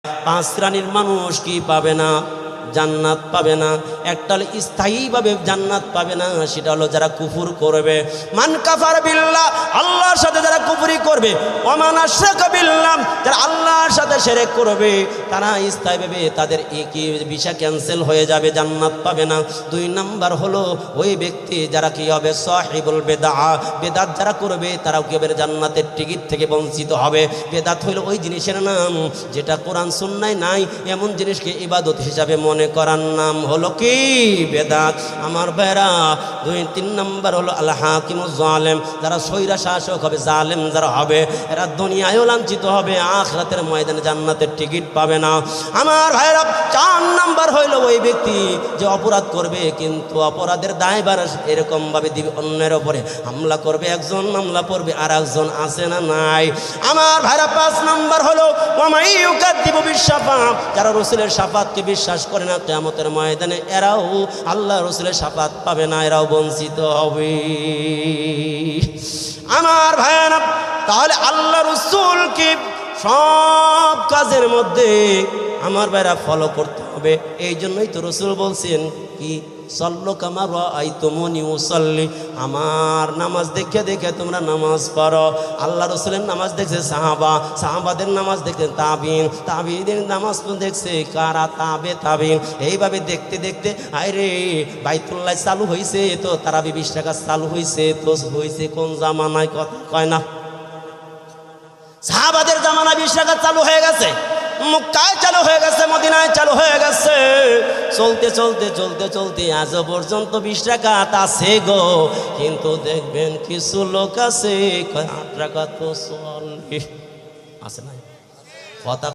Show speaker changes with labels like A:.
A: পাঁচ শ্রেণীর মানুষ কি পাবে না? জান্নাত পাবে না। একটা হলো স্থায়ীভাবে জান্নাত পাবে না, সেটা হলো যারা কুফর করবে। মান কাফার বিল্লাহ, আল্লাহর সাথে যারা কুফরি করবে, ওমান আশরাকা বিল্লাহ, যারা আল্লাহর সাথে শিরক করবে, তারা স্থায়ীভাবে তাদের কি ভিসা ক্যান্সেল হয়ে যাবে, জান্নাত পাবে না। দুই নাম্বার হলো ওই ব্যক্তি যারা কি হবে, সাহিবুল বেদাআ, বেদাত যারা করবে তারাও কি হবে, জান্নাতের টিকিট থেকে বঞ্চিত হবে। বেদাত হইল ওই জিনিসের নাম যেটা কোরআন সুন্নায় নাই, এমন জিনিসকে ইবাদত হিসাবে মনে করার নাম হলো কি বেদাত। আমার ভাইরা, তিন নাম্বার হলো আল হাকিমুজ জালেম, যারা সৈরা শাসক হবে, জালেম যারা হবে, এরা দুনিয়ায়ও লাঞ্ছিত হবে, আখিরাতের ময়দানে জান্নাতের টিকিট পাবে না। আমার ভাইরা, চার নাম্বার হইল ওই ব্যক্তি যে অপরাধ করবে, কিন্তু অপরাধের দায়ভার এরকম ভাবে দিবে, অন্যের ওপরে হামলা করবে, একজন মামলা পড়বে আর একজন আছে না নাই। আমার ভাইরা, পাঁচ নাম্বার হলো ওয়ামাই ইউকাদ্দিবু বিশাফাআত, যারা রাসূলের শাফাআতকে বিশ্বাস করে না, কিয়ামতের ময়দানে এরাও আল্লাহ রাসূলের শাফাআত পাবে না, এরাও বঞ্চিত হবে। আমার ভাইরা, তাহলে আল্লাহ রাসূলকে সব কাজের মধ্যে আমার ভাইরা ফলো করতে হবে। এই জন্যই তো রাসূল বলছেন কি, সল্লু কামা রাআইতুমুনি উসাল্লি, আমার নামাজ দেখে দেখে তোমরা নামাজ পড়ো। আল্লাহ রাসূলের নামাজ দেখছে সাহাবা, সাহাবাদের নামাজ দেখছে তাবিন, তাবিনের নামাজ দেখছে কারা, তাবিন। এইভাবে দেখতে দেখতে আরে বাইতুল্লাহ চালু হয়েছে, তো তারাবি 20 টাকা চালু হয়েছে, তো হয়েছে কোন জামানায়, কথা কয় না। সাহাবাদের জামানায় 20 টাকা চালু হয়ে গেছে, মক্কায় চালু হয়ে গেছে, মদিনায় চালু হয়ে গেছে। চলতে চলতে চলতে চলতে আজ পর্যন্ত 20 টাকা আছে গো। কিন্তু দেখবেন কিছু লোক আছে 8 টাকা তো চলে আছে না, কথা